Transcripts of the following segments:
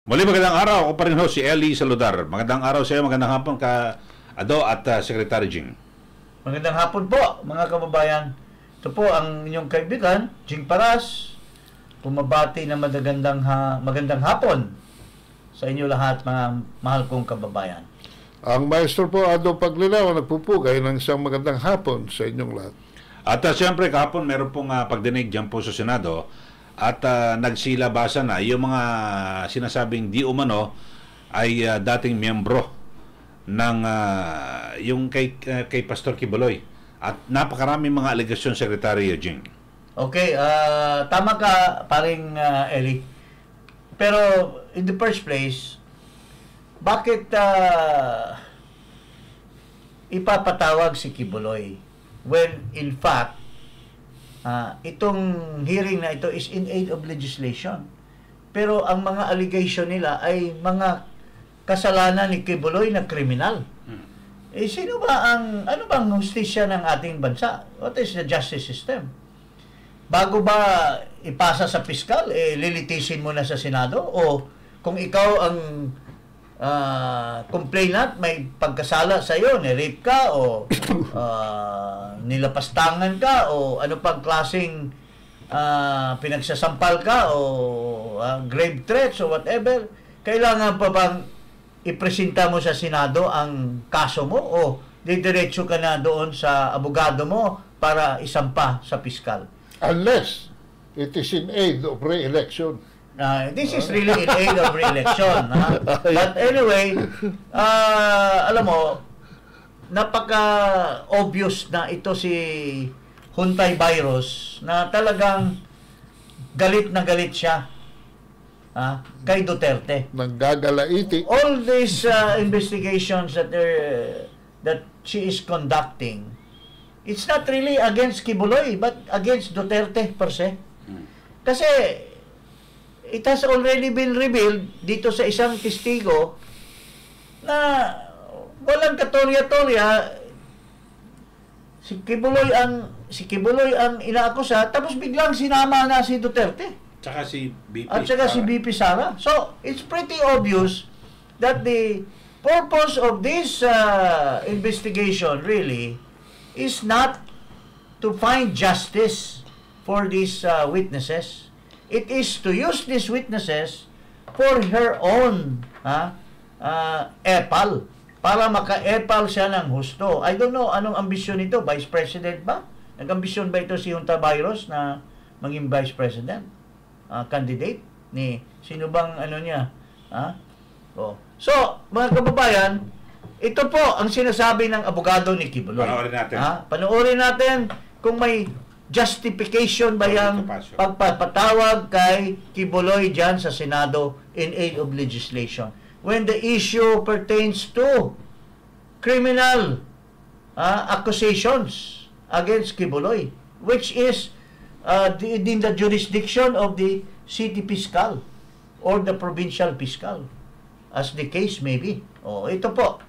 Muli magandang araw. Ako pa rin ho si Eli Saludar. Magandang araw sa iyo. Magandang hapon ka Ado at Secretary Jing. Magandang hapon po mga kababayan. Ito po ang inyong kaibigan, Jing Paras. Pumabati na magandang hapon sa inyo lahat mga mahal kong kababayan. Ang maestro po Ado Paglinaw nagpupugay ng isang magandang hapon sa inyong lahat. At siyempre kahapon meron pong pagdinig dyan po sa Senado at nagsilabasa na yung mga sinasabing di umano ay dating miyembro ng yung kay Pastor Quiboloy at napakaraming mga alegasyon, Secretary Jing. Okay, tama ka paring Eli. Pero in the first place, bakit ipapatawag si Quiboloy when in fact itong hearing na ito is in aid of legislation. Pero ang mga allegation nila ay mga kasalanan ni Quiboloy na kriminal. Ano bang hustisya ng ating bansa? What is the justice system? Bago ba ipasa sa piskal, lilitisin mo na sa Senado? O kung ikaw ang complainant, may pagkasala sa iyo, ni-rape ka o nilapastangan ka o ano pang klaseng pinagsasampal ka o grave threats o whatever, kailangan pa bang ipresenta mo sa Senado ang kaso mo o didiretso ka na doon sa abogado mo para isampa sa piskal? Unless it is in aid of re-election. This is really in aid of re-election. But anyway, alam mo, napaka-obvious na ito si Huntay Virus na talagang galit na galit siya kay Duterte. Nanggagalaiti. All these investigations that she is conducting, it's not really against Quiboloy but against Duterte per se. Kasi it has already been revealed dito sa isang testigo na walang katorya-torya, si Quiboloy ang inaakusa, tapos biglang sinama na si Duterte. Tsaka si BP At saka si BP Sara. So, it's pretty obvious that the purpose of this investigation really is not to find justice for these witnesses. It is to use these witnesses for her own epal. Para maka-epal siya ng husto. I don't know anong ambisyon nito. Vice President ba? Nag-ambisyon ba ito si Huntay Virus na maging Vice President? Candidate? Sino bang ano niya? So, mga kababayan, ito po ang sinasabi ng abogado ni Quiboloy. Panoorin natin. Panoorin natin kung may justification ba yung pagpapatawag kay Quiboloy dyan sa Senado in aid of legislation when the issue pertains to criminal accusations against Quiboloy, which is in the jurisdiction of the city fiscal or the provincial fiscal, as the case may be. Ito po.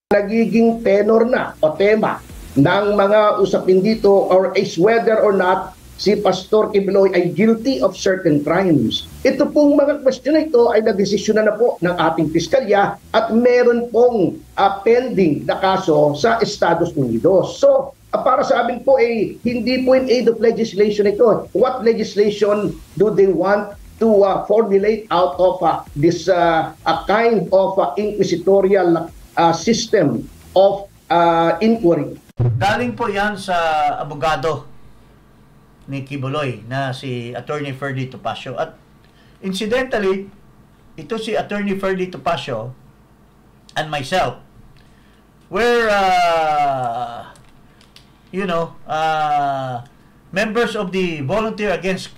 Nagiging tenor na o tema ng mga usapin dito or is whether or not si Pastor Quiboloy ay guilty of certain crimes. Ito pong mga question na ito ay nagdesisyon na po ng ating piskalya at meron pong pending na kaso sa Estados Unidos. So, para sa amin po hindi po in aid of legislation ito. What legislation do they want to formulate out of this kind of inquisitorial system of inquiry? Galing po yan sa abogado ni Quiboloy na si Attorney Ferdy Topacio. At incidentally, ito si Attorney Ferdy Topacio and myself were members of the Volunteer Against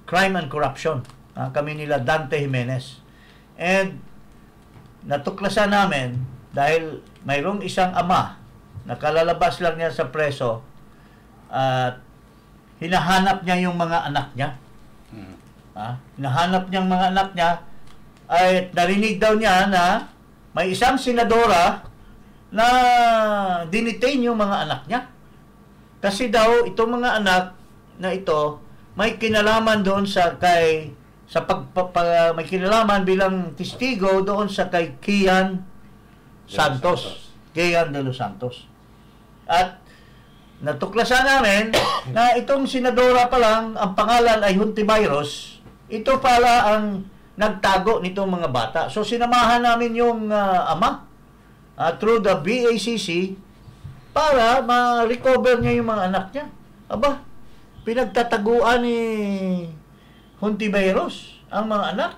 Crime and Corruption. Kami nila Dante Jimenez. And natuklasan namin dahil mayroong isang ama nakalalabas lang niya sa preso at hinahanap niya yung mga anak niya. Hinahanap niya yung mga anak niya ay narinig daw niya na may isang senadora na dinitain yung mga anak niya. Kasi daw itong mga anak na ito may kinalaman doon sa kay sa may kinalaman bilang testigo doon sa kay Kian Santos. Kian de los Santos. At natuklasan namin na itong senadora pa lang, ang pangalan ay Hontiveros, ito pala ang nagtago nitong mga bata. So sinamahan namin yung ama through the BACC para ma-recover niya yung mga anak niya. Aba, pinagtataguan ni Hontiveros ang mga anak.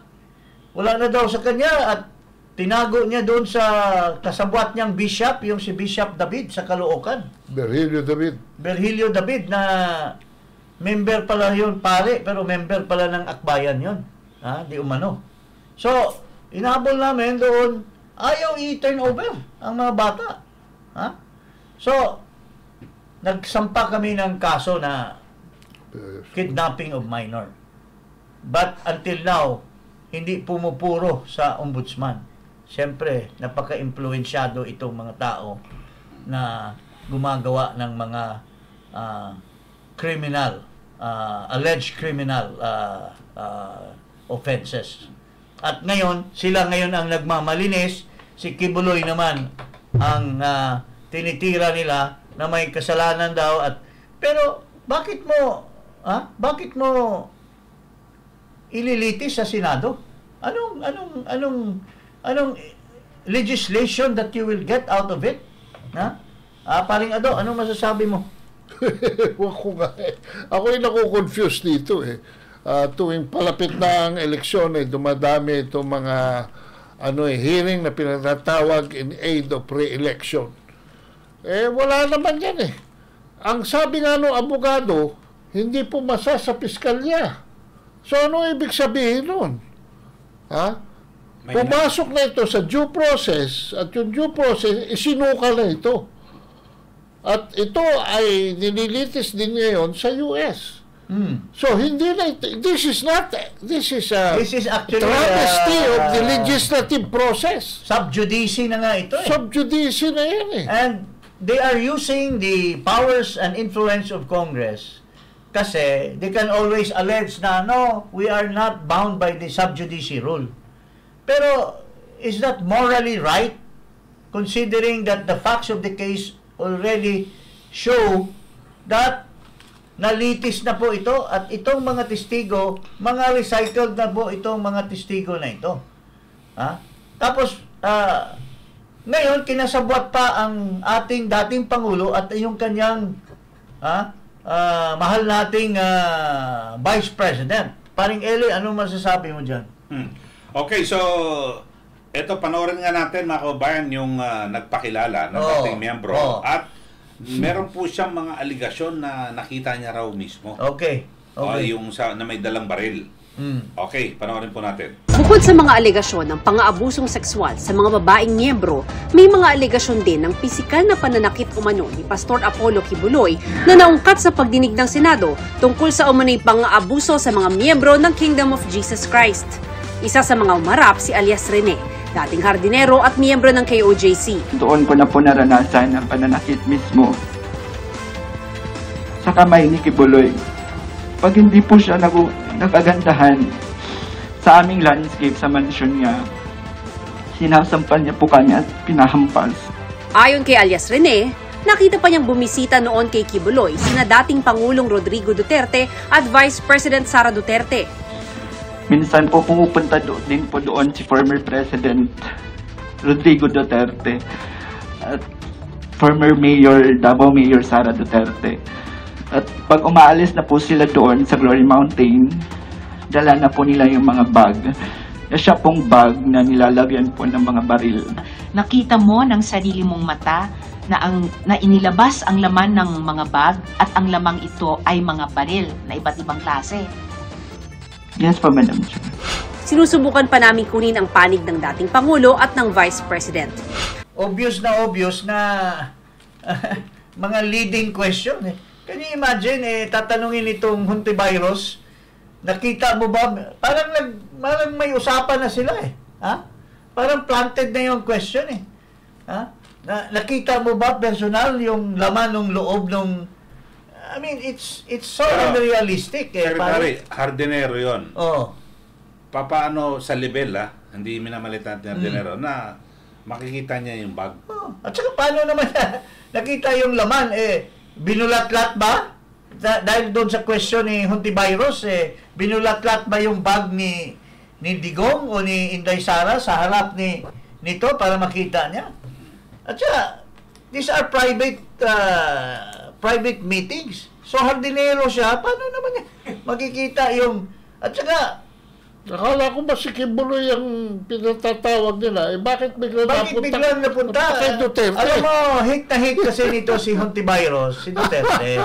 Wala na daw sa kanya at tinago niya doon sa kasabwat niyang bishop, yung si Bishop David sa Caloocan. Virgilio David na member pala yun, pare, pero member pala ng akbayan yun. Di umano. So, inabol namin doon, ayaw i-turn over ang mga bata. So, nagsampa kami ng kaso na kidnapping of minor. But until now, hindi pumupuro sa ombudsman. Siyempre, napaka-impluensyado itong mga tao na gumagawa ng mga alleged criminal offenses. At ngayon, sila ngayon ang nagmamalinis. Si Kibuloy naman ang tinitira nila na may kasalanan daw. Pero, bakit mo ililitis sa Senado? Anong legislation that you will get out of it? Paring Ado, anong masasabi mo? Ako'y naku-confuse dito tuwing palapit na ang eleksyon dumadami itong mga hearing na pinatawag in aid of pre-election. Wala naman yan Ang sabi nga ng abogado, hindi pumasa sa piskalya. So, ano ibig sabihin nun? Pumasok na ito sa due process at yung due process, isinuka na ito. At ito ay nililitis din ngayon sa US. So, hindi na ito. This is actually travesty of the legislative process. Sub judice na nga ito Sub judice na yan And they are using the powers and influence of Congress kasi they can always allege na no, we are not bound by the sub judice rule. Pero is that morally right considering that the facts of the case already show that nalitis na po ito at itong mga testigo, mga recycled na po itong mga testigo na ito. Tapos ngayon kinasabwat pa ang ating dating Pangulo at yung kanyang mahal nating Vice President. Paring Eli, ano masasabi mo dyan? Okay, so eto panoorin nga natin mga kababayan yung nagpakilala ng dating miyembro at meron po siyang mga aligasyon na nakita niya raw mismo. Okay. Yung na may dalang baril. Okay, panoorin po natin. Bukod sa mga alegasyon ng pang-aabusong sexual sa mga babaeng miyembro, may mga alegasyon din ng pisikal na pananakit umano ni Pastor Apollo Kibuloy na naungkat sa pagdinig ng Senado tungkol sa umano'y pang-aabuso sa mga miyembro ng Kingdom of Jesus Christ. Isa sa mga umarap si alias Rene, dating hardinero at miyembro ng KOJC. Doon ko na po naranasan ang pananakit mismo sa kamay ni Kibuloy. Pag hindi po siya nagagandahan sa aming landscape sa mansyon niya, sinasampal niya po kanya at pinahampas. Ayon kay alias Rene, nakita pa niyang bumisita noon kay Kibuloy sina dating Pangulong Rodrigo Duterte at Vice President Sara Duterte. Minsan po pumupunta din po doon si former President Rodrigo Duterte at former Mayor, Davao Mayor Sara Duterte. At pag umaalis na po sila doon sa Glory Mountain, dala na po nila yung mga bag. Siya pong bag na nilalagyan po ng mga baril. Nakita mo ng sarili mong mata na inilabas ang laman ng mga bag at ang lamang ito ay mga baril na iba't ibang klase. Yes po, Madam Chair. Sinusubukan pa namin kunin ang panig ng dating Pangulo at ng Vice President. Obvious na mga leading question. Can you imagine, tatanungin itong Hontiveros, nakita mo ba, parang may usapan na sila Parang planted na yung question nakita mo ba personal yung laman ng loob ng it's so unrealistic Pare, hardinero yun. papaano sa level, hindi minamalitan ng dinero, na makikita niya yung bag. At saka paano naman nakita yung laman? Binulat-lat ba? Dahil doon sa question ni Hontiveros, binulat-lat ba yung bag ni Digong o ni Inday Sara sa harap nito para makita niya? At saka, these are private meetings. So, hardinero siya, paano naman niya makikita yung... At saka, akala ko ba si Kibuloy ang pinatatawag nila? Bakit biglang napunta? Kay Duterte. Alam mo, hate na hate kasi nito si Hontiveros, si Duterte.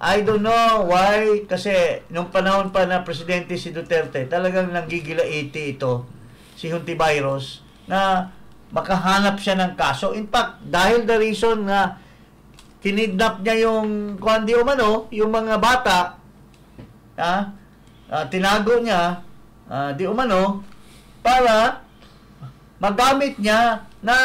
I don't know why, kasi nung panahon pa na presidente si Duterte, talagang nanggigila-iti ito, si Hontiveros, na makahanap siya ng kaso. In fact, dahil the reason na kinidnap niya yung yung mga bata, tinago niya, di umano, para magamit niya na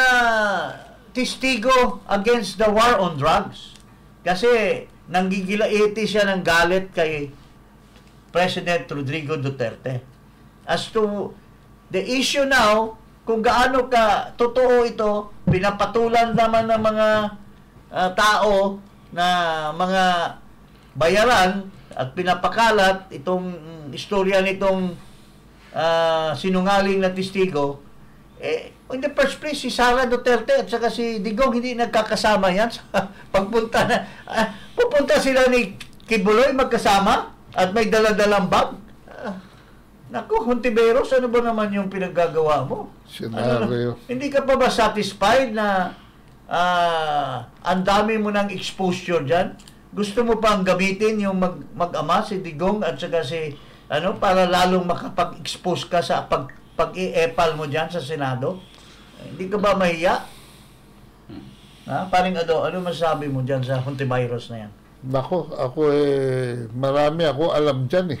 testigo against the war on drugs. Kasi nanggigila-iti siya ng galit kay President Rodrigo Duterte. As to the issue now, kung gaano ka totoo ito, pinapatulan naman ng mga tao na mga bayaran at pinapakalat itong istorya nitong sinungaling na testigo. In the first place, si Sara Duterte at saka si Digong hindi nagkakasama yan sa pagpunta na pupunta sila ni Kibuloy magkasama at may dala-dalang bag. Naku, Hontiveros, ano ba naman yung pinaggagawa mo? Hindi ka pa ba satisfied na ang dami mo ng exposure dyan? Gusto mo pang gamitin yung mag-ama, si Digong at saka si para lalong makapag-expose ka sa pag-i-epal mo dyan sa Senado? Hindi ka ba mahiya? Paring ano masasabi mo dyan sa Hontiveros na yan? Nako, marami ako alam dyan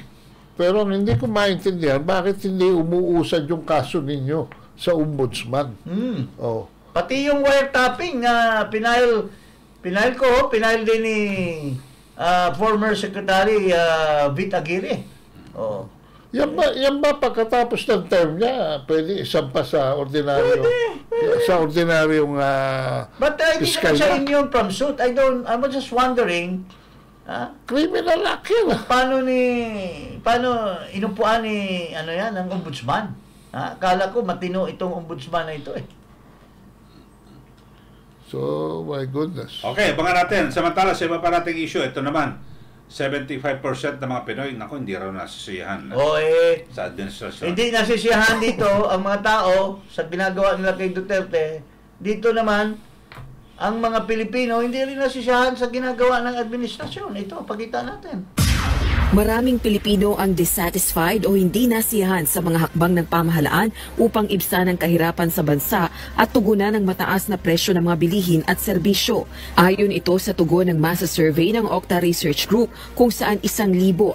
Pero hindi ko maintindihan bakit hindi umuusad yung kaso ninyo sa ombudsman. Pati yung wiretapping na pinail din ni former Secretary Vit Aguirre. Yan ba pagkatapos ng term niya, pwede isampa sa ordinaryo? Pwede. Sa ordinaryong But I think siya immune from suit. I was just wondering, criminal act yan. Paano inupuan ni ng ombudsman? Akala ko matino itong ombudsman na ito So, my goodness. Okay, abangan natin. Samantala, sa iba pa nating issue, ito naman, 75% ng mga Pinoy, hindi raw nasisiyahan sa administrasyon. Hindi nasisiyahan dito ang mga tao sa ginagawa nila kay Duterte. Dito naman, ang mga Pilipino hindi rin nasisiyahan sa ginagawa ng administrasyon. Ito, pakita natin. Maraming Pilipino ang dissatisfied o hindi nasiyahan sa mga hakbang ng pamahalaan upang ibsan ang kahirapan sa bansa at tugunan ng mataas na presyo ng mga bilihin at serbisyo. Ayon ito sa tugon ng masa survey ng Okta Research Group kung saan 1,200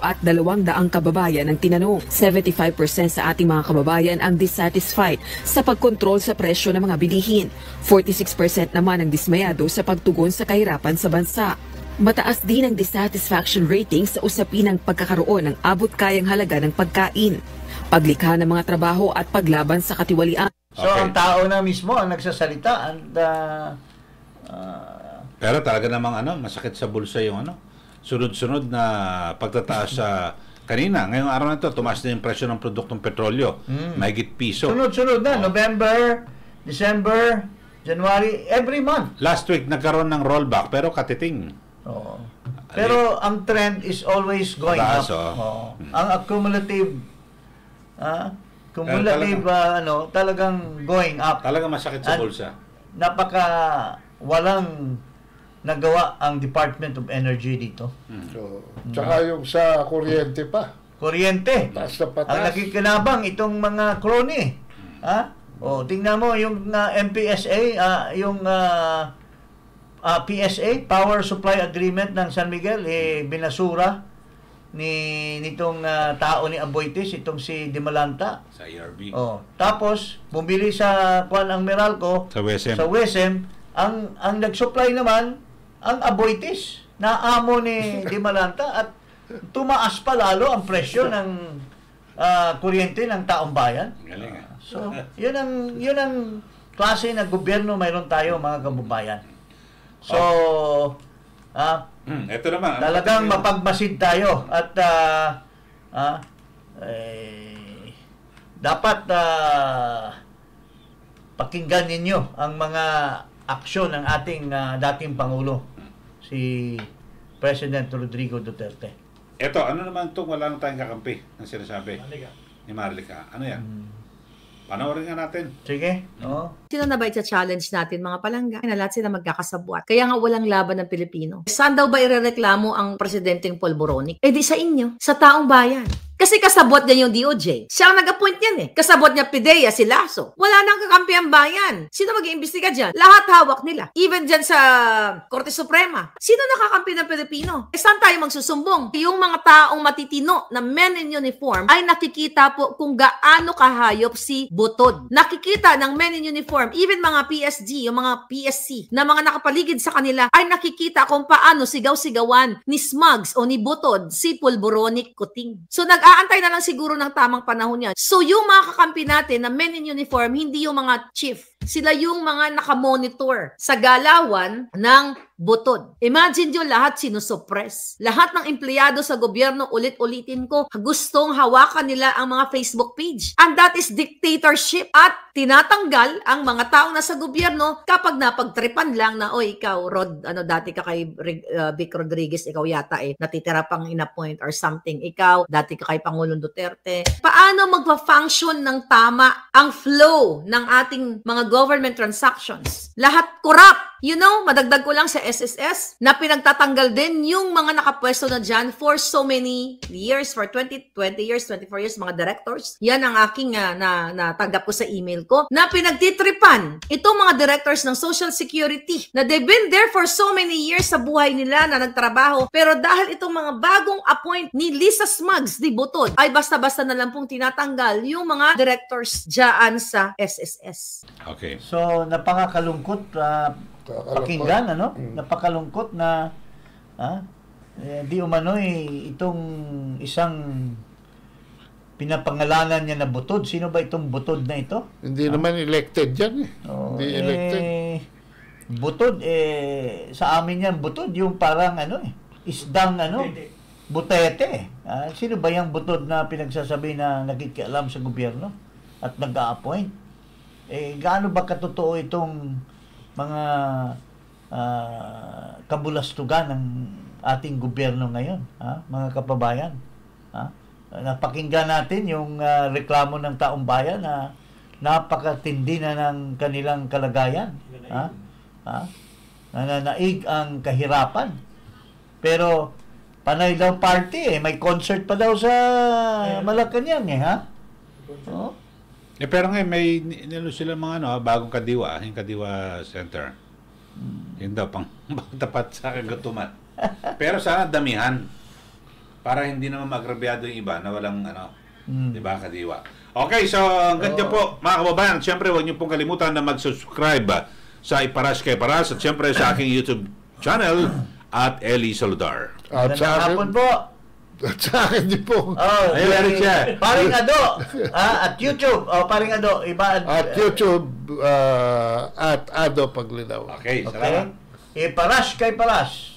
kababayan ang tinanong. 75% sa ating mga kababayan ang dissatisfied sa pagkontrol sa presyo ng mga bilihin. 46% naman ang dismayado sa pagtugon sa kahirapan sa bansa. Mataas din ang dissatisfaction rating sa usapin ng pagkakaroon ng abot-kayang halaga ng pagkain, paglikha ng mga trabaho at paglaban sa katiwalian. So ang tao na mismo ang nagsasalita pero talaga namang masakit sa bulsa yung sunod-sunod na pagtataas sa kanina. Ngayong araw na ito, tumaas na yung presyo ng produktong petrolyo. Mahigit piso. Sunod-sunod na. November, December, January, every month. Last week, nagkaroon ng rollback, pero katiting. Pero ang trend is always going up. Ang accumulative talagang going up. Talagang masakit sa bulsa. Walang nagawa ang Department of Energy dito. Tsaka yung sa kuryente pa. Kuryente. Taas na patas. Ang nakikinabang itong mga kroni. Tingnan mo yung MPSA, yung PSA, Power Supply Agreement ng San Miguel, binasura nitong tao ni Aboitiz, itong si Dimalanta. Sa ERB. Tapos, bumili sa ang Meralco, sa WSM, ang nag-supply naman, ang Aboitiz, na amo ni Dimalanta, at tumaas pa lalo ang presyo ng kuryente ng taong bayan. Galing. So, yun ang klase ng gobyerno mayroon tayo, mga kababayan. So, ito naman. talagang mapagmasid tayo at dapat pakinggan ninyo ang mga aksyon ng ating dating Pangulo, si President Rodrigo Duterte. Ito, ano naman itong wala nang tayong kakampi na sinasabi ni Marlica? Ano yan? Panoorin nga natin. Sige. Sino na ba i-challenge natin, mga palangga? Na lahat sila magkakasabwat. Kaya nga walang laban ng Pilipino. Saan daw ba irereklamo ang presidenteng polboronic? Eh di sa inyo, sa taong bayan. Kasi kasabot niya yung DOJ. Siya ang nag-appoint yan eh. Kasabot niya PIDEA, si Lasso. Wala nang kakampi ang bayan. Sino mag-iimbestiga dyan? Lahat hawak nila. Even dyan sa Korte Suprema. Sino nakakampi ng Pilipino? Eh, saan tayo magsusumbong? Yung mga taong matitino na men in uniform ay nakikita po kung gaano kahayop si Butod. Nakikita ng men in uniform, even mga PSG, yung mga PSC, na mga nakapaligid sa kanila ay nakikita kung paano sigaw-sigawan ni Smugs o ni Butod si Polboronic Kuting. So nag-aantay na lang siguro ng tamang panahon niya. So yung mga kakampi natin na men in uniform, hindi yung mga chief. Sila yung mga nakamonitor sa galawan ng Butod. Imagine nyo lahat sinusuppress. Lahat ng empleyado sa gobyerno, ulit-ulitin ko, gustong hawakan nila ang mga Facebook page. And that is dictatorship. At tinatanggal ang mga taong nasa gobyerno kapag napagtripan lang na, oy, ikaw, Rod, dati ka kay Vic Rodriguez, ikaw yata natitira pang in-appoint or something. Ikaw, dati ka kay Pangulong Duterte. Paano magpa-function ng tama ang flow ng ating mga government transactions? Lahat corrupt. You know, madagdag ko lang sa SSS na pinagtatanggal din yung mga nakapwesto na dyan for so many years, for 20 years, 24 years, mga directors. Yan ang aking natanggap ko sa email ko, na pinagtitripan itong mga directors ng Social Security na they've been there for so many years sa buhay nila na nagtrabaho, pero dahil itong mga bagong appoint ni Lisa Smugs, di Butod, ay basta-basta na lang pong tinatanggal yung mga directors dyan sa SSS. Okay. So, napakakalungkot pakinggan, napakalungkot na di umano'y itong isang pinapangalanan niya na Butod. Sino ba itong Butod na ito? Hindi naman elected yan hindi elected. Butod, sa amin yan, Butod, yung parang isdang butete. Sino ba yung Butod na pinagsasabi na nakikialam sa gobyerno at nag-a-appoint? Gaano ba katotoo itong mga kabulastugan ng ating gobyerno ngayon, mga kababayan? Napakinggan natin yung reklamo ng taong bayan na napakatindi na ng kanilang kalagayan. Nananaig ang kahirapan. Pero panay daw party may concert pa daw sa Malacanang pero ngayon may nilo sila mga bagong kadiwa, yung Kadiwa Center. Yun daw pang tapat sa kagatuman. Pero sana damihan para hindi naman magrabyado yung iba na walang di ba, kadiwa. Okay, so hanggang dyan po mga kababayan. Siyempre huwag niyo pong kalimutan na mag-subscribe sa Iparas kay Paras at siyempre sa aking YouTube channel at Eli Saludar. At sa hapon po. At sa akin din po. Ayun siya. Paring Ado. At YouTube. Paring Ado. At YouTube at Ado Paglinaw. Okay, salamat. Iparas kay Paras.